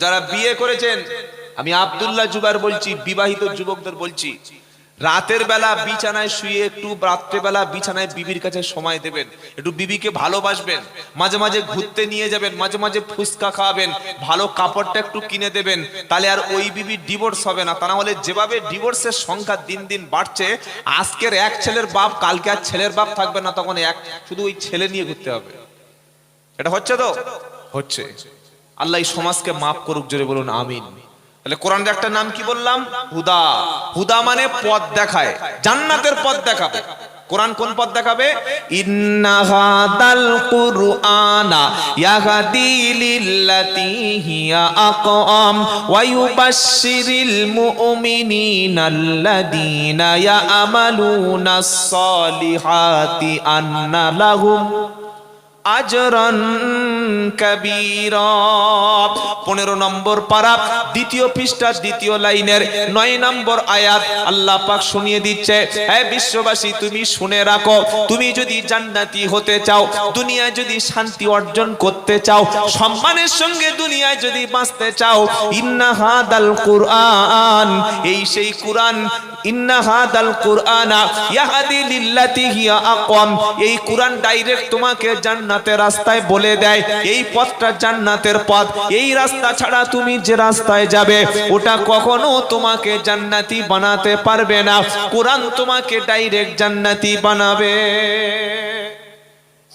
যারা বিয়ে করেছেন, আমি আব্দুল্লাহ জুবাইর বলছি, বিবাহিত যুবকদের বলছি, রাতের বেলা বিছানায় শুয়ে একটু রাত্রেবেলা বিছানায় বিবির কাছে সময় দেবেন, একটু বিবিকে ভালোবাসবেন, মাঝে মাঝে ঘুরতে নিয়ে যাবেন, মাঝে মাঝে ফুচকা খাওয়াবেন, ভালো কাপড়টা একটু কিনে দেবেন, তাহলে আর ওই বিবির ডিভোর্স হবে না। তা না হলে যেভাবে ডিভোর্সের সংখ্যা দিন দিন বাড়ছে, আজকের এক ছেলের বাপ কালকে আর ছেলের বাপ থাকবে না, তখন এক শুধু ওই ছেলে নিয়ে ঘুরতে হবে। এটা হচ্ছে তো হচ্ছে। আল্লাহ এই সমাজকে মাফ করুক, জোরে বলুন আমিন। তাহলে কোরআনের একটা নাম কি বললাম? হুদা। হুদা মানে পথ দেখায়, জান্নাতের পথ দেখাবে। কোরআন কোন পথ দেখাবে? ইন্না হাদাল কুরআনা ইয়াহদি লিল্লাতি হিয়া আকওয়াম ওয়া ইউবাশশিরিল মুমিনিনাল্লাযীনা ইয়ামালুনাস সালিহাতি আন্না লাহুম আজরান কাবীরা। 15 নম্বর পারা, দ্বিতীয় পৃষ্ঠার দ্বিতীয় লাইনের 9 নম্বর আয়াত আল্লাহ পাক শুনিয়ে দিচ্ছে, হে বিশ্ববাসী তুমি শুনে রাখো, তুমি যদি জান্নাতি হতে চাও, দুনিয়ায় যদি শান্তি অর্জন করতে চাও, সম্মানের সঙ্গে দুনিয়ায় যদি বাঁচতে চাও, ইন্না হাদাল কুরআন, এই সেই কুরআন, ইন্না হাদাল কুরআনা ইয়াহদি লিল্লাতি হিয়া আকওয়াম, এই কুরআন ডাইরেক্ট তোমাকে জান্নাতের রাস্তায় বলে দেয়, এই পথটা জান্নাতের পথ, এই রাস্তা ছাড়া তুমি যে রাস্তায় যাবে ওটা কখনো তোমাকে জান্নাতি বানাতে পারবে না, কুরআন তোমাকে ডাইরেক্ট জান্নাতি বানাবে।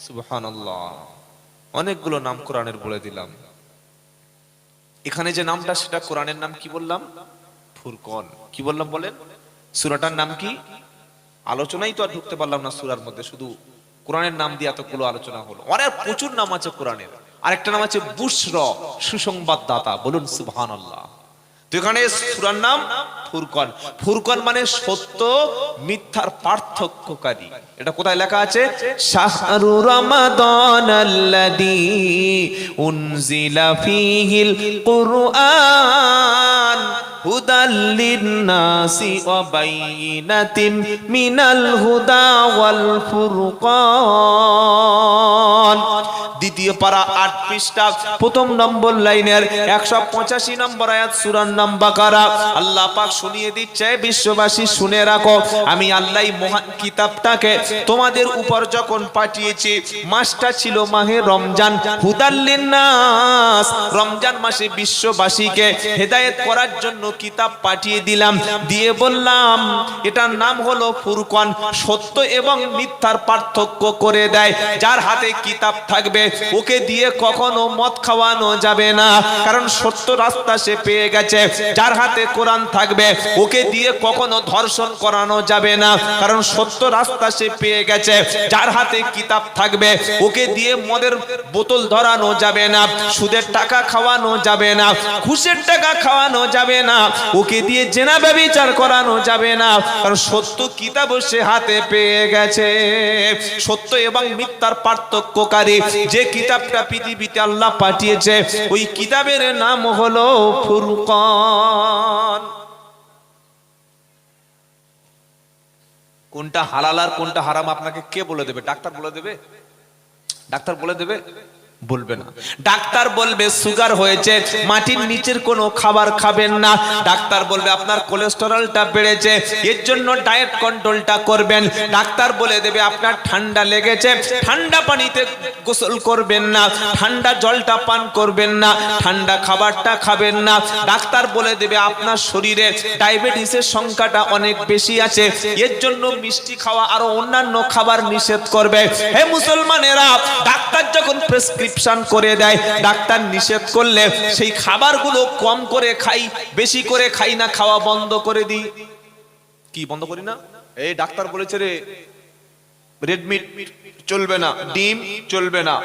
সুবহানাল্লাহ। অনেকগুলো নাম কোরআনের বলে দিলাম, এখানে যে নামটা সেটা কোরআনের নাম কি বললাম? ফুরকন। কি বললাম বলেন? সূরাটার নাম কি? আলোচনাই তো আর ঢুকতে পারলাম না সূরার মধ্যে, শুধু কোরআনের নাম দিয়ে এতগুলো আলোচনা হলো। অনেক প্রচুর নাম আছে কোরআনের। আরেকটা নাম আছে বুশরা, সুসংবাদদাতা। বলুন সুবহানাল্লাহ। তো এখানে সূরার নাম ফুরকন। ফুরকন মানে সত্য মিথ্যার পার্থক্যকারী। এটা কোথায় লেখা আছে? শাহরু রমাদানাল্লাযী উনজিলা ফীহিল কুরআন হুদাল লিন-নাসি ওয়া বাইয়িনাতিন মিনাল হুদা ওয়াল ফুরকান। দ্বিতীয় পারা 8 পৃষ্ঠা প্রথম নম্বর লাইনের 185 নম্বর আয়াত, সূরার নাম বাকারা। আল্লাহ পাক শুনিয়ে দিচ্ছে, বিশ্ববাসী শুনে রাখো, আমি আল্লাহ মহান কিতাবটাকে তোমাদের উপর যখন পাঠিয়েছি, মাসটা ছিল মাহে রমজান, হুদাল লিন-নাস, রমজান মাসে বিশ্ববাসীকে হেদায়েত করার জন্য কিতাব পাঠিয়ে দিলাম, দিয়ে বললাম এটার নাম হলো ফুরকন, সত্য এবং মিথ্যার পার্থক্য করে দেয়। যার হাতে কিতাব থাকবে ওকে দিয়ে কখনো মদ খাওয়ানো যাবে না, কারণ সত্য রাস্তা সে পেয়ে গেছে। যার হাতে কোরআন থাকবে ওকে দিয়ে কখনো ধর্ষণ করানো যাবে না, কারণ সত্য রাস্তা সে পেয়ে গেছে। যার হাতে কিতাব থাকবে ওকে দিয়ে মদের বোতল ধরানো যাবে না, সুদের টাকা খাওয়ানো যাবে না, ঘুষের টাকা খাওয়ানো যাবে না, ওকে দিয়ে জেনা ব্যভিচার করানো যাবে না, কারণ সত্য কিতাব সে হাতে পেয়ে গেছে। সত্য এবং মিথ্যার পার্থক্যকারী যে কিতাবটা পৃথিবীতে আল্লাহ পাঠিয়েছে, ওই কিতাবের নাম হলো ফুরকান। কোনটা হালাল আর কোনটা হারাম আপনাকে কে বলে দেবে? ডাক্তার বলে দেবে? ডাক্তার বলে দেবে? বলবে না। ডাক্তার বলবে সুগার হয়েছে, মাটির নিচের কোনো খাবার খাবেন না। ডাক্তার বলবে আপনার কোলেস্টেরলটা বেড়েছে, এর জন্য ডায়েট কন্ট্রোলটা করবেন। ডাক্তার বলে দেবে আপনার ঠান্ডা লেগেছে, ঠান্ডা পানিতে গোসল করবেন না, ঠান্ডা জলটা পান করবেন না, ঠান্ডা খাবারটা খাবেন না। ডাক্তার বলে দেবে আপনার শরীরে ডায়াবেটিসের সংখ্যাটা অনেক বেশি আছে, এর জন্য মিষ্টি খাওয়া আরো অন্যান্য খাবার নিষেধ করবে। হে মুসলমানেরা, ডাক্তার যখন প্রেসক্রিপশন করে দেয়, ডাক্তার নিষেধ করলে সেই খাবারগুলো কম করে খাই, বেশি করে খাই না, খাওয়া বন্ধ করে দিই। কি বন্ধ করি না? এই ডাক্তার বলেছে রে রেড মিট চলবে না, ডিম চলবে না,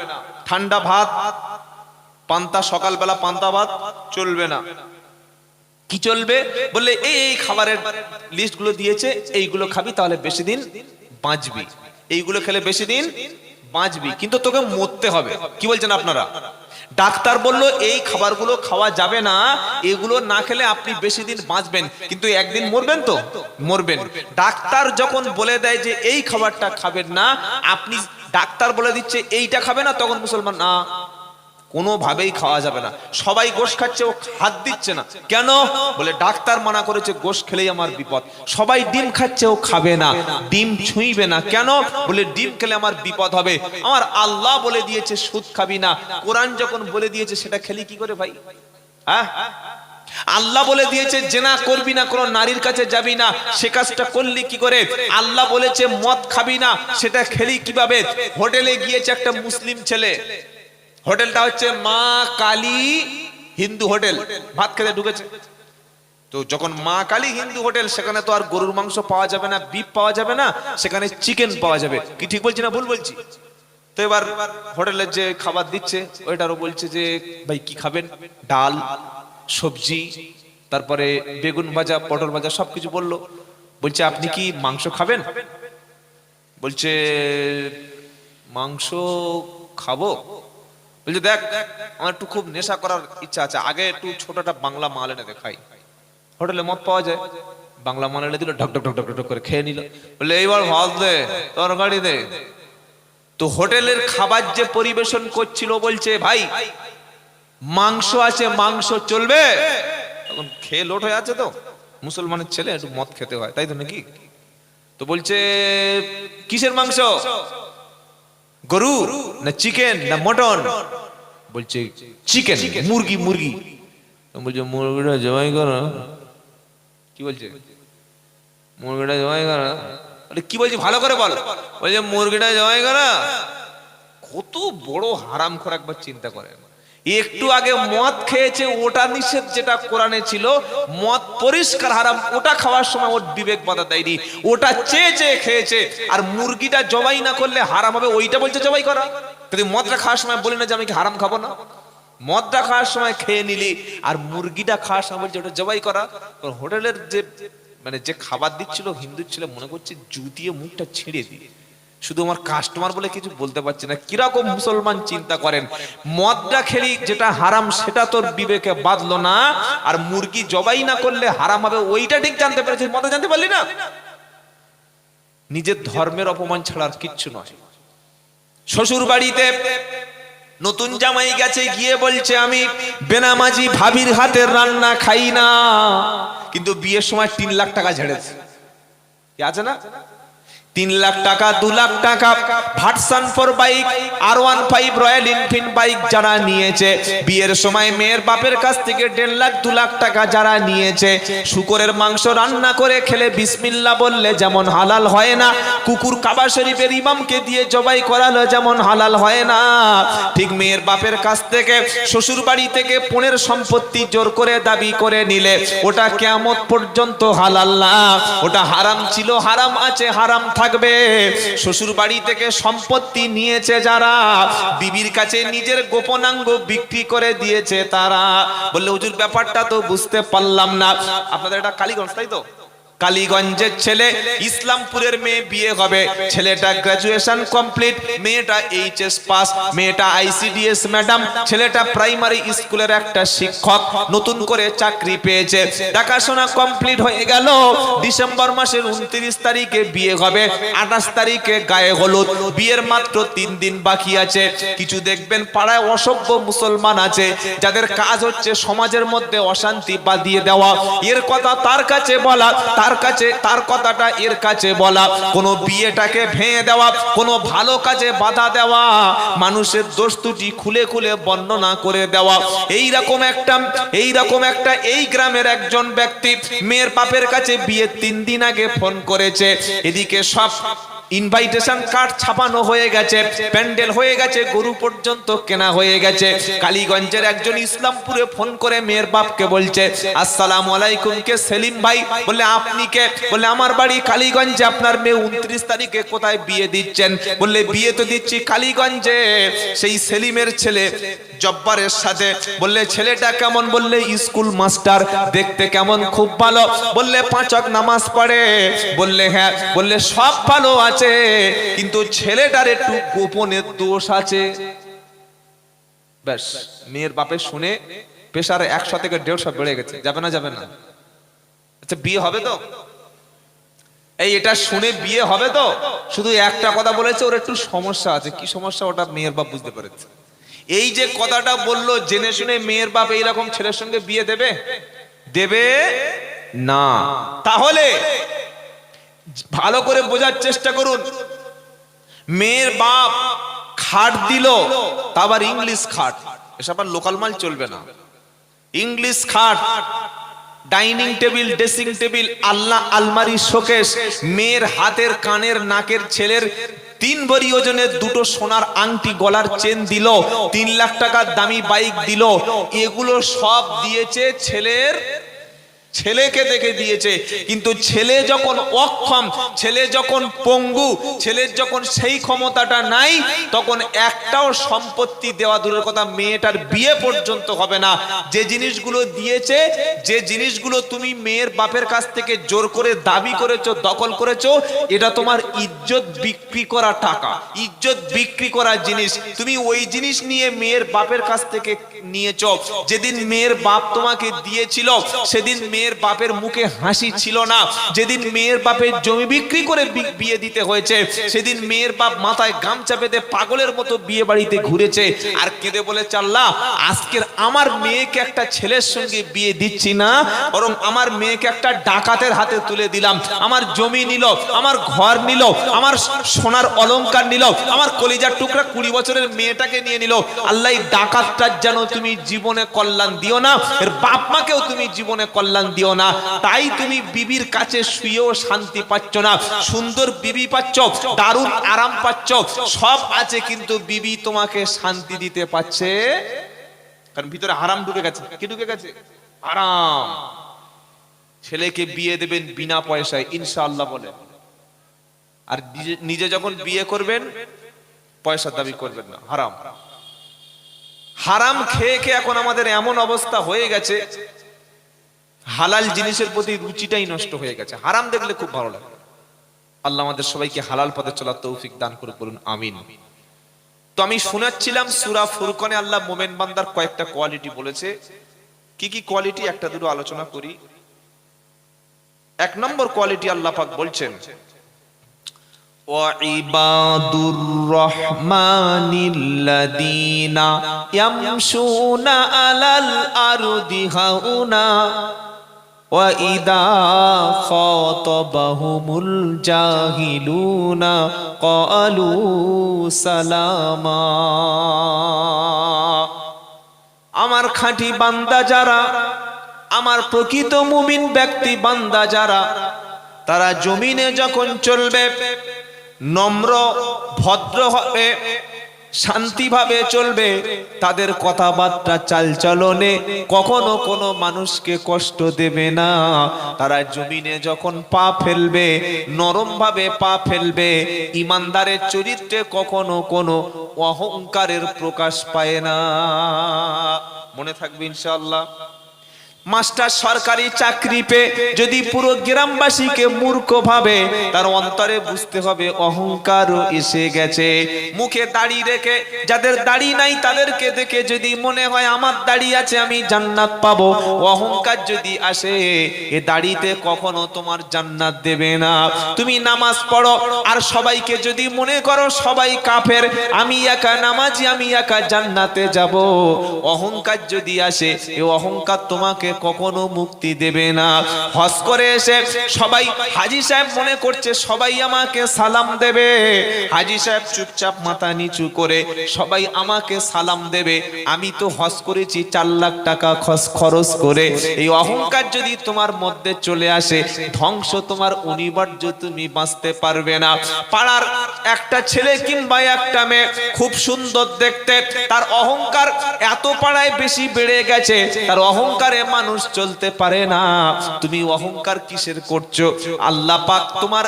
ঠান্ডা ভাত পান্তা, সকালবেলা পান্তা ভাত চলবে না। কি চলবে? বললে এই এই খাবারের লিস্ট গুলো দিয়েছে, এইগুলো খাবি তাহলে বেশি দিন বাঁচবি, এইগুলো খেলে বেশি দিন বাঁচবি, কিন্তু তোকে মরতে হবে। কি বলছেন আপনারা? ডাক্তার বললো এই খাবারগুলো খাওয়া যাবে না, এগুলো না খেলে আপনি বেশি দিন বাঁচবেন, কিন্তু একদিন মরবেন তো মরবেন। ডাক্তার যখন বলে দেয় যে এই খাবারটা খাবেন না, আপনি ডাক্তার বলে দিচ্ছে এইটা খাবে না, তখন মুসলমান না কোনোভাবেই খাওয়া যাবে না। সবাই গোশ খাচ্ছে, ও হাত দিচ্ছে না কেন? বলে ডাক্তার মানা করেছে, গোশ খেলেই আমার বিপদ। সবাই ডিম খাচ্ছে, ও খাবে না, ডিম ছুঁইবে না কেন? বলে ডিম খেলে আমার বিপদ হবে। আমার আল্লাহ বলে দিয়েছে সুদ খাবি না, কোরআন যখন বলে দিয়েছে সেটা খেলি কি করে ভাই? হ্যাঁ, আল্লাহ বলে দিয়েছে জেনা করবি না, কোন নারীর কাছে যাবি না, সে কাজটা করলি কি করে? আল্লাহ বলেছে মদ খাবি না, সেটা খেলি কিভাবে? হোটেলে গিয়েছে একটা মুসলিম ছেলে, হোটেলটা হচ্ছে মা কালী হিন্দু হোটেল, ভাত খেতে ঢুকেছে। তো যখন মা কালী হিন্দু হোটেল, সেখানে তো আর গরুর মাংস পাওয়া যাবে না, বিফ পাওয়া যাবে না, সেখানে চিকেন পাওয়া যাবে। কি ঠিক বলছি না ভুল বলছি? তো এবার হোটেলের যে খাবার দিচ্ছে ওইটারও বলছে যে ভাই কি খাবেন? ডাল, সবজি, তারপরে বেগুন ভাজা, পটল ভাজা, সবকিছু বললো। বলছে আপনি কি মাংস খাবেন? বলছে মাংস খাবো। বলছে দেখ, আমার একটু খুব নেশা করার ইচ্ছা আছে, আগে একটু ছোটটা বাংলা মাল এনে দেখাই। হোটেলে মদ পাওয়া যায়, বাংলা মাল এনে দিল, ঢক ঢক ঢক ঢক ঢক করে খেয়ে নিল। বলে এইবার ভাত দে, তরকারি দে। তো হোটেলের খাবার যে পরিবেশন করছিল বলছে ভাই মাংস আছে, মাংস চলবে? এখন খেয়ে লোট হয়ে আছে, তো মুসলমানের ছেলে একটু মদ খেতে হয়, তাই তো নাকি? তো বলছে কিসের মাংস? গরু না চিকেন না মটন? বলছে চিকেন, মুরগি। মুরগি। বলছে মুরগিটা জবাই করো। কি বলছে? মুরগিটা জবাই করো। কি বলছি ভালো করে বল। বলছে মুরগিটা জবাই করো। কত বড় হারামখোর, একবার চিন্তা করেন। একটু আগে মদ খেয়েছে, ওটা নিষেধ যেটা কোরআনে ছিল, মদ পরিষ্কার হারাম, ওটা খাওয়ার সময় ওর বিবেক বাধা দেয়নি, ওটা চেয়ে চেয়ে খেয়েছে। আর মুরগিটা জবাই না করলে হারাম হবে, ওইটা বলছে জবাই করা। কিন্তু মদটা খাওয়ার সময় বলি না যে আমি কি হারাম খাবো না? মদটা খাওয়ার সময় খেয়ে নিলি, আর মুরগিটা খাওয়ার সময় বলছে ওটা জবাই করা। হোটেলের যে মানে যে খাবার দিচ্ছিল হিন্দু ছিল, মনে করছে জুতিয়ে মুখটা ছিঁড়ে দিয়ে, শুধু আমার কাস্টমার বলে কিছু বলতে পারছি না। কিরকম মুসলমান চিন্তা করেন, মদটা খেলি যেটা হারাম সেটা তোর বিবেকে বাঁধলো না, আর মুরগি জবাই না করলে হারাম হবে ওইটা ঠিক জানতে পেরেছিস, মদটা জানতে পারলি না? নিজের ধর্মের অপমান ছাড়া আর কিচ্ছু নয়। শ্বশুর বাড়িতে নতুন জামাই গেছে, গিয়ে বলছে আমি বেনামাজি ভাবির হাতের রান্না খাই না, কিন্তু বিয়ের সময় 3 লাখ টাকা ঝেড়েছে। কি আছে না? 3 লাখ টাকা, 2 লাখ টাকা version 4 bike, R15 royal Enfield bike যারা নিয়েছে, বিয়ের সময় মেয়ের বাপের কাছ থেকে 1.5 লাখ 2 লাখ টাকা যারা নিয়েছে, শুকরের মাংস রান্না করে খেলে বিসমিল্লাহ বললে যেমন হালাল হয় না, কুকুর কাবা শরীফের ইমামকে দিয়ে জবাই করালো যেমন হালাল হয় না, ঠিক মেয়ের বাপের কাছ থেকে শ্বশুর বাড়ি থেকে পণের সম্পত্তি জোর করে দাবি করে নিলে ওটা কিয়ামত পর্যন্ত হালাল না, ওটা হারাম ছিল, হারাম আছে, হারাম থাকবে। শ্বশুর বাড়ি থেকে সম্পত্তি নিয়েছে যারা, বিবির কাছে নিজের গোপনাঙ্গ বিক্রি করে দিয়েছে তারা। বললে হুজুর ব্যাপারটা তো বুঝতে পারলাম না। আপনাদের এটা কালীগঞ্জ, তাই তো? কালীগঞ্জের ছেলে, ইসলামপুরের মেয়ে বিয়ে হবে, ছেলেটা গ্রাজুয়েশন কমপ্লিট, মেয়েটা এইচএস পাস, মেয়েটা আইসিডিএস ম্যাডাম, ছেলেটা প্রাইমারি স্কুলের একটা শিক্ষক, নতুন করে চাকরি পেয়েছে, দেখাশোনা কমপ্লিট হয়ে গেল। ডিসেম্বর মাসের 29 তারিখে বিয়ে হবে, 28 তারিখে গায়ে হলুদ, বিয়ের মাত্র 3 দিন বাকি আছে। কিছু দেখবেন পাড়ায় অসভ্য মুসলমান আছে যাদের কাজ হচ্ছে সমাজের মধ্যে অশান্তি বাঁধিয়ে দেওয়া, এর কথা তার কাছে বলা, তার কথাটা এর কাছে বলা, কোন বিয়েটাকে ভেঙে দেওয়া, কোন ভালো কাজে বাধা দেওয়া, মানুষের দোষ ত্রুটি খুলে খুলে বর্ণনা করে দেওয়া। এইরকম একটা এই গ্রামের একজন ব্যক্তি মেয়ের বাপের কাছে বিয়ের 3 দিন আগে ফোন করেছে, এদিকে সব ইনভাইটেশন কার্ড ছাপানো হয়ে গেছে, প্যান্ডেল হয়ে গেছে, গরু পর্যন্ত কেনা হয়ে গেছে। কালীগঞ্জের একজন ইসলামপুরে ফোন করে মেয়ের বাপকে বলছে আসসালামু আলাইকুম, কে? সেলিম ভাই। বলে আপনি কে? বলে আমার বাড়ি কালীগঞ্জে, আপনার মেয়ে 29 তারিখে কোথায় বিয়ে দিচ্ছেন? বললে বিয়ে তো দিচ্ছি কালীগঞ্জে, সেই সেলিমের ছেলে জব্বারের সাথে। বললে ছেলেটা কেমন? বললে স্কুল মাস্টার, দেখতে কেমন? খুব ভালো। বললে 5 ওয়াক্ত নামাজ পড়ে? বললে হ্যাঁ। বললে সব ভালো আছে, কিন্তু ছেলেটার একটু গোপনের দোষ আছে। ব্যাস, মেয়ের বাপে শুনে প্রেসার 100 থেকে 150 বেড়ে গেছে। যাবে না? যাবে না? আচ্ছা বিয়ে হবে তো? এটা শুনে বিয়ে হবে তো? শুধু একটা কথা বলেছে, ওর একটু সমস্যা আছে। কি সমস্যা? ওটা মেয়ের বাপ বুঝতে পেরেছে। এই যে কথাটা বললো, জেনে শুনে মেয়ের বাপ এইরকম ছেলের সঙ্গে বিয়ে দেবে? দেবে না। তাহলে ভালো করে বোঝার চেষ্টা করুন। মেয়ের বাপ খাট দিল, তা আবার ইংলিশ খাট, এসব আর লোকাল মাল চলবে না। ইংলিশ খাট, ডাইনিং টেবিল, ড্রেসিং টেবিল, আলনা, আলমারি, শোকেস, মেয়ের হাতের, কানের, নাকের, ছেলের 3 ভরি ওজনের 2টো সোনার আংটি, গলার চেন দিল, 3 লাখ টাকার দামি বাইক দিল। এগুলো সব দিয়েছে ছেলেকে দেখে দিয়েছে। কিন্তু ছেলে যখন অক্ষম, ছেলে যখন পঙ্গু, ছেলের যখন সেই ক্ষমতাটা নাই, তখন একটাও সম্পত্তি দেওয়া দূরের কথা, মেয়েটার বিয়ে পর্যন্ত হবে না। যে জিনিসগুলো দিয়েছে, যে জিনিসগুলো তুমি মেয়ের বাপের কাছ থেকে জোর করে দাবি করেছো, দখল করেছো, এটা তোমার ইজ্জত বিক্রি করা টাকা, ইজ্জত বিক্রি করা জিনিস। তুমি ওই জিনিস নিয়ে মেয়ের বাপের কাছ থেকে নিয়েছো। যেদিন মেয়ের বাপ তোমাকে দিয়েছিল, সেদিন মেয়ের বাপের মুখে হাসি ছিল না। যেদিন মেয়ের বাপের জমি বিক্রি করে বিয়ে দিতে হয়েছে, সেদিন মেয়ের বাপ মাথায় গামছা বেঁধে পাগলের মতো বিয়ে বাড়িতে ঘুরেছে আর কেঁদে বলেছে, আল্লাহ, আজকের আমার মেয়েকে একটা ছেলের সঙ্গে বিয়ে দিচ্ছি না, বরং আমার মেয়েকে একটা ডাকাতের হাতে তুলে দিলাম। আমার জমি নিল, আমার ঘর নিল, আমার সোনার অলংকার নিল, আমার কলিজার টুকরা 20 বছরের মেয়েটাকে নিয়ে নিল। আল্লাহ, ডাকাতটার যেন তুমি জীবনে কল্যাণ দিও না, এর বাপ মাকেও তুমি জীবনে কল্যাণ দিও না। তাই তুমি বিবির কাছে শুয়েও শান্তি পাচ্ছ না। সুন্দর বিবি পাচ্ছ, দারুণ আরাম পাচ্ছ, সব আছে, কিন্তু বিবি তোমাকে শান্তি দিতে পারছে, কারণ ভিতরে হারাম ঢুকে গেছে। কি ঢুকে গেছে? হারাম। ছেলেকে বিয়ে দেবেন বিনা পয়সায়, ইনশাআল্লাহ বলে, আর নিজে যখন বিয়ে করবেন পয়সা দাবি করবেন না। হারাম। হারাম খেয়ে খেয়ে এখন আমাদের এমন অবস্থা হয়ে গেছে, হালাল জিনিসের প্রতি রুচিটাই নষ্ট হয়ে গেছে। হারাম দেখলে খুব ভালো লাগে। আল্লাহ আমাদের সবাইকে হালাল পথে চলার তৌফিক দান করে, বলুন আমিন। তো আমি শোনাচ্ছিলাম সূরা ফুরকানে আল্লাহ মুমিন বান্দার কয়েকটা কোয়ালিটি বলেছে। কি কি কোয়ালিটি, একটা দুটো আলোচনা করি। 1 নম্বর কোয়ালিটি আল্লাহ পাক বলছেন, ওয়াইবাদুর রহমানিল্লাযীনা ইয়ামশুনা আলাল আরদি হাউনা ওয়া ইযা খাতাবাহুমুল জাহিলুনা ক্বালু সালামা। আমার খাঁটি বান্দা যারা, আমার প্রকৃত মুমিন ব্যক্তি বান্দা যারা, তারা জমিনে যখন চলবে নম্র ভদ্র হবে, শান্তিভাবে চলবে, তাদের কথাবার্তা চালচলনে কখনো কোনো মানুষকে কষ্ট দেবে না। তারা জমিনে যখন পা ফেলবে, নরম ভাবে পা ফেলবে। ইমানদারের চরিত্রে কখনো কোনো অহংকারের প্রকাশ পায় না। মনে থাকবে ইনশাআল্লাহ। মাস্টার সরকারি চাকরি পেয়ে যদি পুরো গ্রামবাসীকে মূর্খ ভাবে, তার অন্তরে বুঝতে হবে অহংকারও এসে গেছে। মুখে দাড়ি রেখে, যাদের দাড়ি নাই তাদেরকে দেখে যদি মনে হয় আমার দাড়ি আছে আমি জান্নাত পাবো, অহংকার যদি আসে, এ দাড়িতে কখনো তোমার জান্নাত দেবে না। তুমি নামাজ পড়ো আর সবাইকে যদি মনে করো সবাই কাফের, আমি একা নামাজি, আমি একা জান্নাতে যাব, অহংকার যদি আসে, এ অহংকার তোমাকে কখনো মুক্তি দেবে না। হজ করে এসে সবাই, হাজী সাহেব মনে করছে সবাই আমাকে সালাম দেবে, হাজী সাহেব চুপচাপ মাথা নিচু করে সবাই আমাকে সালাম দেবে, আমি তো হজ করেছি 4 লাখ টাকা খরচ করে। এই অহংকার যদি তোমার মধ্যে চলে আসে, ধ্বংস তোমার অনিবার্য, তুমি বাঁচতে পারবে না। পাড়ার একটা ছেলে কিংবা একটা মেয়ে খুব সুন্দর দেখতে, তার অহংকার এত পাড়ায় বেশি বেড়ে গেছে, তার অহংকারে মানুষ চলতে পারে না। তুমি অহংকার কিসের করছো? আল্লাহ পাক তোমার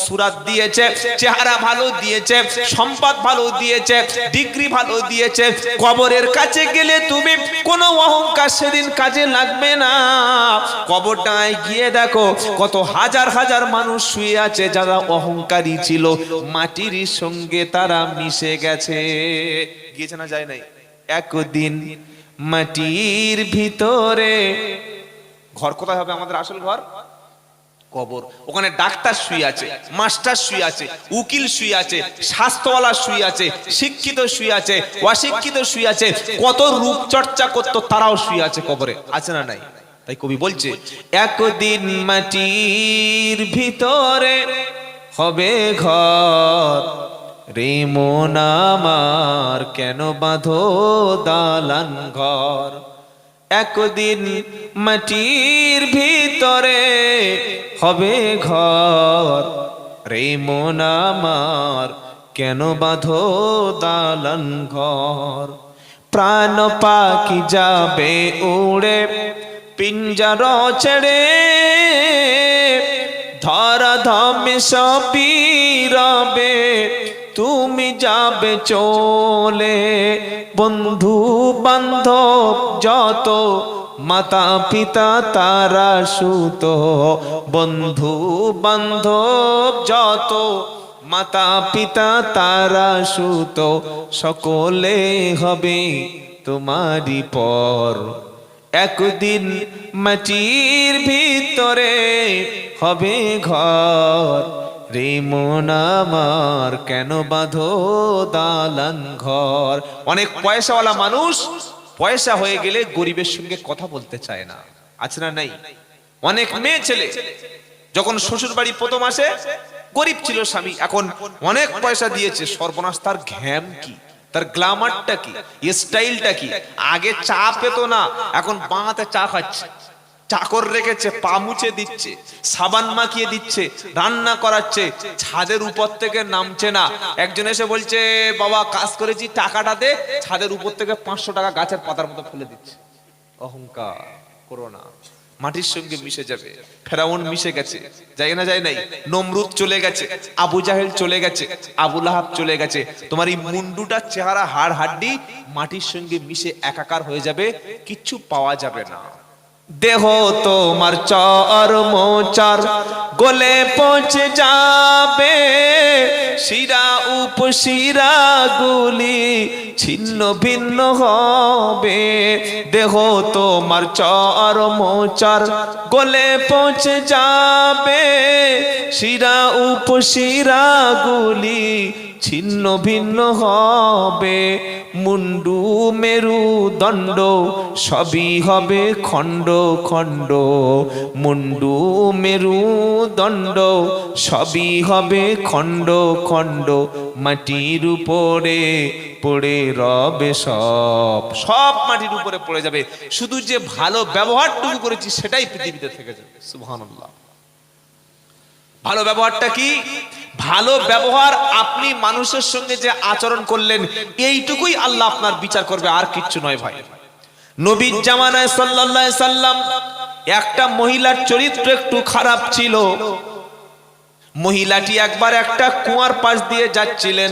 সুরাত দিয়েছে, চেহারা ভালো দিয়েছে, সম্পদ ভালো দিয়েছে, ডিগ্রি ভালো দিয়েছে। কবরের কাছে গেলে তুমি কোনো অহংকার সেদিন কাজে লাগবে না। কবরটায় গিয়ে দেখো কত হাজার হাজার মানুষ শুয়ে আছে, যারা অহংকারী ছিল, মাটির সঙ্গে তারা মিশে গেছে। গিয়েছে না, যায় নাই? একদিন মাটির ভিতরে, ঘর কোথায় হবে আমাদের আসল ঘর? কবর। ওখানে ডাক্তার শুয়ে আছে, মাস্টার শুয়ে আছে, উকিল শুয়ে আছে, স্বাস্থ্যওয়ালা শুয়ে আছে, শিক্ষিত শুয়ে আছে, অশিক্ষিত শুয়ে আছে, কত রূপচর্চা করতো তারাও শুয়ে আছে কবরে, আছে না নাই? তাই কবি বলছে একদিন মাটির ভিতরে হবে ঘর, রে মন আমার কেন বাঁধো দালান ঘর। একদিন মাটির ভিতরে হবে ঘর, রে মন আমার কেন বাঁধো দালান ঘর। প্রাণ পাখি যাবে উড়ে পিঞ্জর ছেড়ে, ধরা ধামে সবই রবে তুমি যাবে চলে। বন্ধু বান্ধব যত মাতা পিতা তারা সুত, বন্ধু বান্ধব যত মাতা পিতা তারা সুত, সকলে হবে তোমারই পর। একদিন মাটির ভিতরে হবে ঘর, রে মন আমার কেন বাঁধো দালান ঘর। অনেক পয়সাওয়ালা মানুষ পয়সা হয়ে গেলে গরিবের সঙ্গে কথা বলতে চায় না, আছে না নাই? অনেক মেয়ে ছেলে যখন শ্বশুর বাড়ি প্রথম আসে, গরিব ছিল স্বামী, এখন অনেক পয়সা দিয়েছে, সর্বনাশ তার ঘ্যাম কি, তার গ্ল্যামারটা কি, স্টাইলটা কি। আগে চা পেত না, এখন বাঁতে চা খাচ্ছে, চাকর রেখেছে, পা মুছে দিচ্ছে, সাবান মাখিয়ে দিচ্ছে, রান্না করাচ্ছে, ছাদের উপর থেকে নামছে না। একজন এসে বলছে বাবা কাজ করেছি টাকাটা দে, ছাদের উপর থেকে 500 টাকা গাছের পাতার মতো ফেলে দিচ্ছে। অহংকার করো না, মাটির সঙ্গে মিশে যাবে। ফেরাউন মিশে গেছে, যায় না যায় নাই? নমরুদ চলে গেছে, আবু জাহেল চলে গেছে, আবু লাহাব চলে গেছে। তোমার এই মুন্ডুটা চেহারা হাড় হাড্ডি মাটির সঙ্গে মিশে একাকার হয়ে যাবে, কিচ্ছু পাওয়া যাবে না। দেহ তোমার চর্ম চর গলে পৌঁছে যাবে, শিরা উপশিরা গুলি ছিন্ন ভিন্ন হবে। দেহ তোমার চর্ম চর গলে পৌঁছে যাবে, শিরা উপশিরা গুলি ছিন্ন ভিন্ন হবে। মুন্ডু মেরু দণ্ড সবই হবে খণ্ড খণ্ড, মুন্ডু মেরু দণ্ড সবই হবে খণ্ড খণ্ড। মাটির উপরে পড়ে রবে সব, সব মাটির উপরে পড়ে যাবে, শুধু যে ভালো ব্যবহারটুকু করেছি সেটাই পৃথিবীতে থেকে যাবে। সুবহানাল্লাহ। ভালো ব্যবহারটা কি? ভালো ব্যবহার আপনি মানুষের সঙ্গে যে আচরণ করলেন এইটুকুই আল্লাহ আপনার বিচার করবে, আর কিচ্ছু নয় ভাই। নবীর জামানায় সাল্লাল্লাহু আলাইহি সাল্লাম একটা মহিলার চরিত্র একটু খারাপ ছিল। মহিলাটি একবার একটা কুয়ার পাশ দিয়ে যাচ্ছিলেন,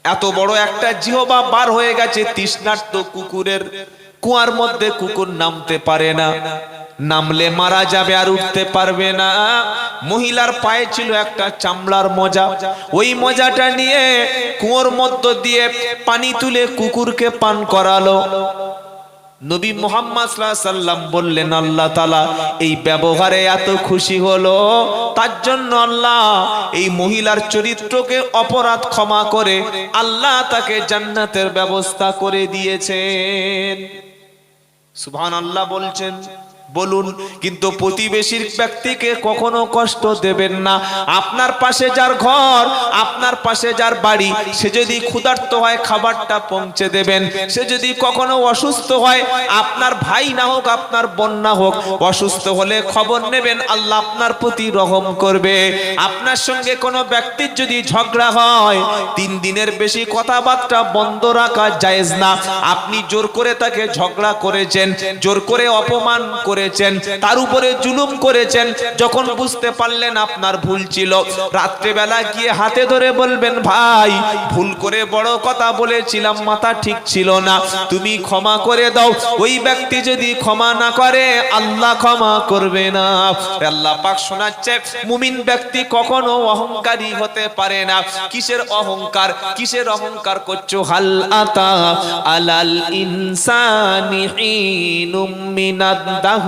এত বড় একটা জিহবা বার হয়ে গেছে, তৃষ্ণার্ত কুকুরের। কুয়ার মধ্যে কুকুর নামতে পারে না, নামলে মারা যাবে আর উঠতে পারবে না। মহিলার পায়ে ছিল একটা চামড়ার মোজা, ওই মোজাটা নিয়ে কুয়োর মধ্য দিয়ে পানি তুলে কুকুরকে পান করালো। নবী মুহাম্মদ সাল্লাল্লাহু আলাইহি সাল্লাম বললেন আল্লাহ তাআলা এই ব্যবহারে এত খুশি হলো, তার জন্য আল্লাহ এই মহিলার চরিত্রকে অপরাধ ক্ষমা করে আল্লাহ তাকে জান্নাতের ব্যবস্থা করে দিয়েছেন। সুবহানাল্লাহ বলছেন, বলুন। কিন্তু প্রতিবেশীর ব্যক্তিকে কখনো কষ্ট দেবেন না। আপনার পাশে যার ঘর, আপনার পাশে যার বাড়ি, সে যদি ক্ষুধার্ত হয় খাবারটা পৌঁছে দেবেন। সে যদি কখনো অসুস্থ হয়, আপনার ভাই না হোক আপনার বোন না হোক, অসুস্থ হলে খবর নেবেন, আল্লাহ আপনার প্রতি রহম করবে। আপনার সঙ্গে কোনো ব্যক্তির যদি ঝগড়া হয়, 3 দিনের বেশি কথাবার্তা বন্ধ রাখা জায়েজ না। আপনি জোর করে তাকে ঝগড়া করেছেন, জোর করে অপমান করেছেন, তার উপরে জুলুম করেছেন, যখন বুঝতে পারলেন আপনার ভুল ছিল, রাত্রে বেলা গিয়ে হাতে ধরে বলবেন ভাই ভুল করে বড় কথা বলেছিলাম, মাথা ঠিক ছিল না, তুমি ক্ষমা করে দাও। ওই ব্যক্তি যদি ক্ষমা না করে আল্লাহ ক্ষমা করবে না। আল্লাহ পাক শোনাচ্ছে মুমিন ব্যক্তি কখনো অহংকারী হতে পারে না। কিসের অহংকার? কিসের অহংকার করছো? হাল আতা আলাল ইনসানি হিনুম মিনাদ দাহরি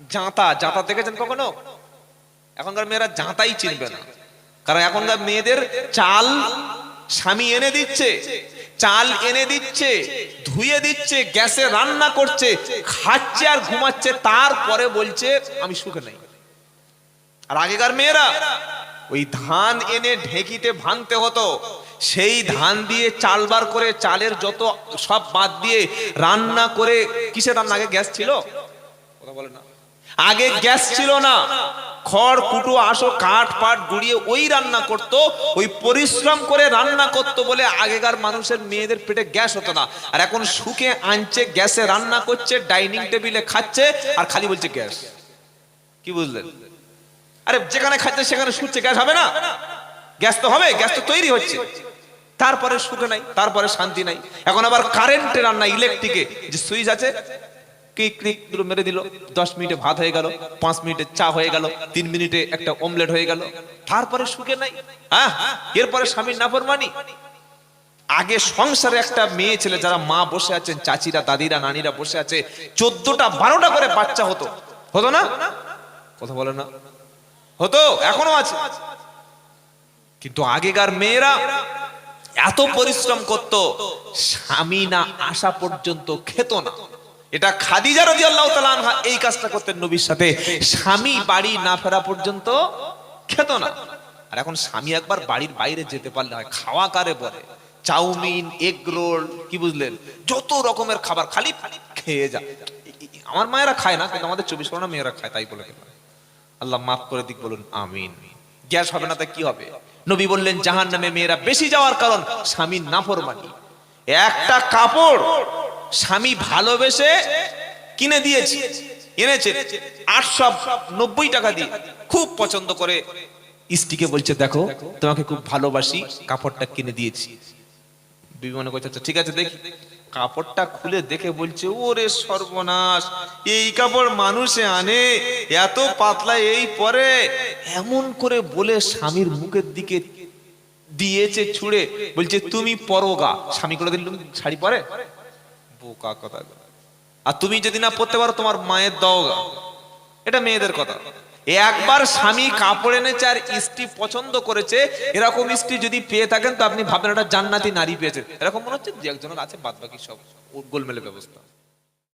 জাঁতা জাঁতা দেখেছেন কখনো? এখনকার মেয়েরা জাঁতাই চিনবে না, কারণ এখনকার মেয়েদের চাল স্বামী এনে দিচ্ছে, চাল এনে দিচ্ছে, ধুয়ে দিচ্ছে, গ্যাসে রান্না করছে, খাচ্ছে আর ঘুমাচ্ছে, তারপরে বলছে আমি সুখে নাই। আর আগেকার মেয়েরা ওই ধান এনে ঢেকিতে ভাঙতে হতো, সেই ধান দিয়ে চাল বার করে চালের যত সব বাদ দিয়ে রান্না করে, কিসের রান্না? আগে গ্যাস ছিল? কথা বলে না। আগে গ্যাস ছিল না, খড় কুটো আসো কাঠ পাট গুড়িয়ে ওই রান্না করত, ওই পরিশ্রম করে রান্না করত বলে আগেকার মানুষের মেয়েদের পেটে গ্যাস হতো না। আর এখন সুখে আনছে, গ্যাসে রান্না করছে, ডাইনিং টেবিলে খাচ্ছে, আর খালি বলছে গ্যাস। কি বুঝলেন? আরে যেখানে খাচ্ছে সেখানে শুচ্ছে, গ্যাস হবে না? গ্যাস তো হবে, গ্যাস তো তৈরি হচ্ছে, তারপরে সুখে নাই, তারপরে শান্তি নাই। এখন আবার কারেন্টে রান্না, ইলেকট্রিকে যে সুইচ আছে, ক্লিক ক্লিক দুটো মেরে দিল, 10 মিনিটে ভাত হয়ে গেল, 5 মিনিটে চা হয়ে গেল, 3 মিনিটে একটা অমলেট হয়ে গেল, তারপরে সুখে নাই। হ্যাঁ, এরপরে স্বামীর নাফরমানি। আগে সংসারে একটা মেয়ে ছেলে, যারা মা বসে আছেন, চাচিরা দাদিরা নানিরা বসে আছে, 14টা 12টা করে বাচ্চা হতো, হতো না? কথা বলে না? হতো, এখনো আছে। কিন্তু আগেকার মেয়েরা এত পরিশ্রম করত, স্বামী না আসা পর্যন্ত খেত না। এটা খাদিজা রাদিয়াল্লাহু তাআলা আনহা এই কাজটা করতেন নবীর সাথে, স্বামী বাড়ি না ফেরা পর্যন্ত খেত না। আর এখন স্বামী একবার বাড়ির বাইরে যেতে পারলে হয়, খাওয়া কারে বলে? চাউমিন, এগ রোল, কি বুঝলেন, যত রকমের খাবার খালি খেয়ে যা। আমার মায়েরা খায় না, কিন্তু আমাদের 24 পরগনা মেয়েরা খায়, তাই বলে আল্লাহ মাফ করে দিক, বলুন আমিন। গ্যাস হবে না তা কি হবে? নবী বললেন জাহান্নামে মেয়েরা বেশি যাওয়ার কারণ স্বামীর নাফরমানি। একটা কাপড় স্বামী ভালোবেসে কিনে দিয়েছে, এনেছে 890 টাকা দিয়ে, খুব পছন্দ করে, স্ত্রীকে বলছে দেখো তোমাকে খুব ভালোবাসি, কাপড়টা কিনে দিয়েছি। বিবি মনে করছে আচ্ছা ঠিক আছে দেখি, কাপড়টা খুলে দেখে বলছে ওরে সর্বনাশ, এই কাপড় মানুষে আনে, এত পাতলা, এই পরে, এমন করে বলে স্বামীর মুখের দিকে দিয়েছে ছুড়ে, বলছে তুমি পরোগা। স্বামী করে দিল শাড়ি পরে, বোকা কথা। আর তুমি যদি না পরতে পারো তোমার মায়ের দাওগা। এটা মেয়েদের কথা। একবার স্বামী কাপড় এনেছে আর স্ত্রী পছন্দ করেছে, এরকম স্ত্রী যদি পেয়ে থাকেন তো আপনি ভাববেন একটা জান্নাতি নারী পেয়েছেন। এরকম মনে হচ্ছে যে একজনের আছে, বাদ বাকি সব গোলমেলে ব্যবস্থা।